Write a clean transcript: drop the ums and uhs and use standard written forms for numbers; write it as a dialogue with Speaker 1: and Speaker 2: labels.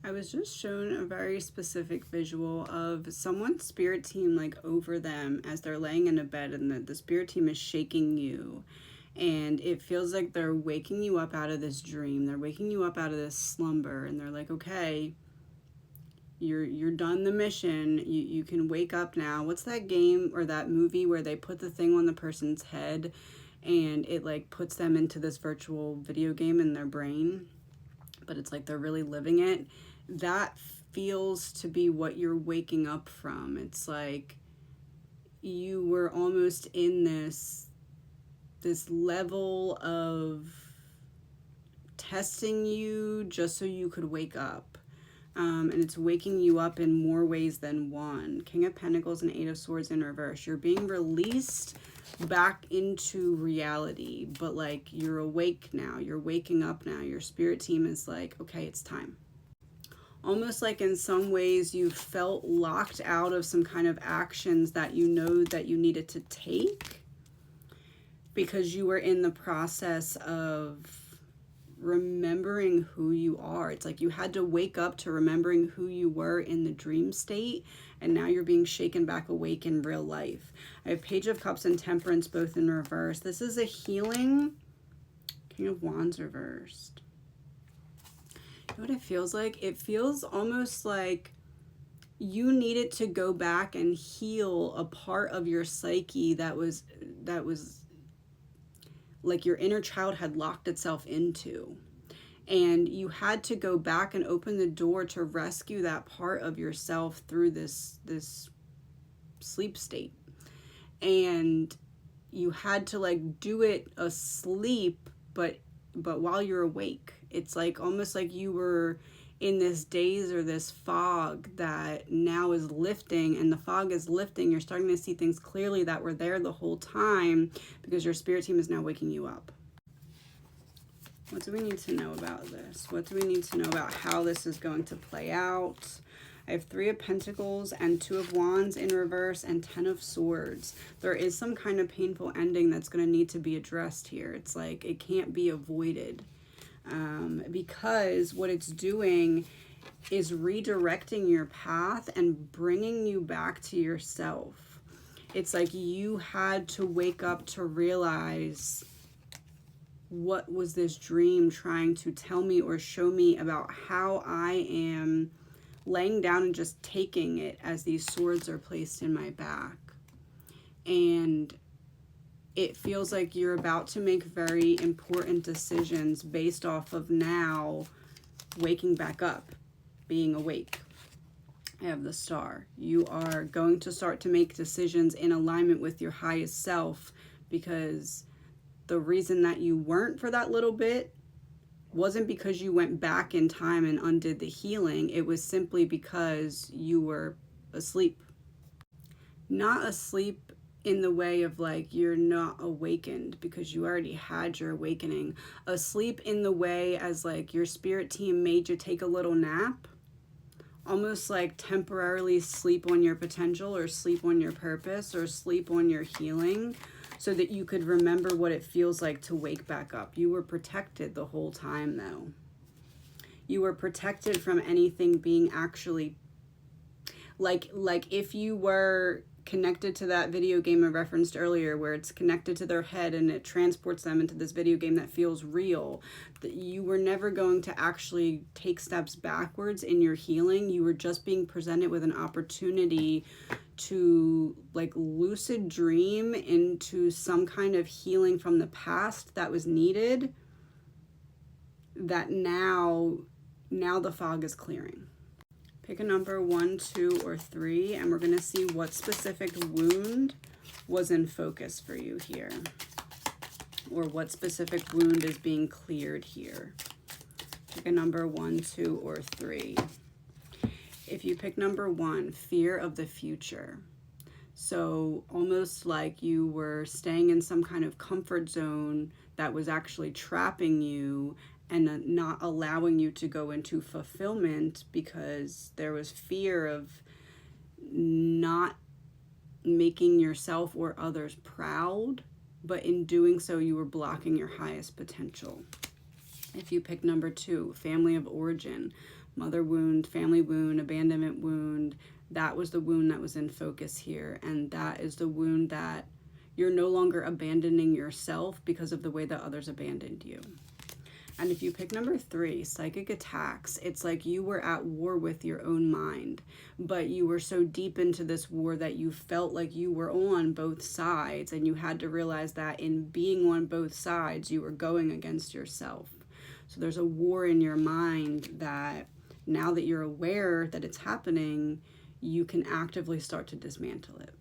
Speaker 1: I was just shown a very specific visual of someone's spirit team like over them as they're laying in a bed, and the spirit team is shaking you, and it feels like they're waking you up out of this dream. They're waking you up out of this slumber, and they're like, okay, you're done the mission. You can wake up now. What's that game or that movie where they put the thing on the person's head and it like puts them into this virtual video game in their brain, but it's like they're really living it? That feels to be what you're waking up from. It's like you were almost in this level of testing you just so you could wake up. And it's waking you up in more ways than one. King of Pentacles and Eight of Swords in reverse. You're being released back into reality, but like you're awake now. You're waking up now. Your spirit team is like, okay, it's time. Almost like in some ways you felt locked out of some kind of actions that you know that you needed to take because you were in the process of remembering who you are. It's like you had to wake up to remembering who you were in the dream state, and now you're being shaken back awake in real life. I have Page of Cups and Temperance both in reverse. This is a healing. King of Wands reversed. You know what it feels like? It feels almost like you needed to go back and heal a part of your psyche that was like your inner child had locked itself into, and you had to go back and open the door to rescue that part of yourself through this sleep state, and you had to like do it asleep, but while you're awake. It's like almost like you were in this daze or this fog that now is lifting, and the fog is lifting. You're starting to see things clearly that were there the whole time because your spirit team is now waking you up. What do we need to know about this? What do we need to know about how this is going to play out? I have Three of Pentacles and Two of Wands in reverse and Ten of Swords. There is some kind of painful ending that's going to need to be addressed here. It's like it can't be avoided. Because what it's doing is redirecting your path and bringing you back to yourself. It's like you had to wake up to realize, what was this dream trying to tell me or show me about how I am laying down and just taking it as these swords are placed in my back. And it feels like you're about to make very important decisions based off of now waking back up, being awake. I have the Star. You are going to start to make decisions in alignment with your highest self, because the reason that you weren't for that little bit wasn't because you went back in time and undid the healing. It was simply because you were asleep. Not asleep in the way of like you're not awakened because you already had your awakening. Asleep in the way as like your spirit team made you take a little nap, almost like temporarily sleep on your potential or sleep on your purpose or sleep on your healing, so that you could remember what it feels like to wake back up. You were protected the whole time though. You were protected from anything being actually like if you were connected to that video game I referenced earlier, where it's connected to their head and it transports them into this video game that feels real, that you were never going to actually take steps backwards in your healing. You were just being presented with an opportunity to like lucid dream into some kind of healing from the past that was needed, that now the fog is clearing. Pick a number 1, 2, or 3, and we're going to see what specific wound was in focus for you here, or what specific wound is being cleared here. Pick a number 1, 2, or 3. If you pick number 1, fear of the future. So almost like you were staying in some kind of comfort zone that was actually trapping you and not allowing you to go into fulfillment because there was fear of not making yourself or others proud, but in doing so you were blocking your highest potential. If you pick number 2, family of origin, mother wound, family wound, abandonment wound. That was the wound that was in focus here. And that is the wound that you're no longer abandoning yourself because of the way that others abandoned you. And if you pick number 3, psychic attacks, it's like you were at war with your own mind, but you were so deep into this war that you felt like you were on both sides, and you had to realize that in being on both sides, you were going against yourself. So there's a war in your mind that now that you're aware that it's happening, you can actively start to dismantle it.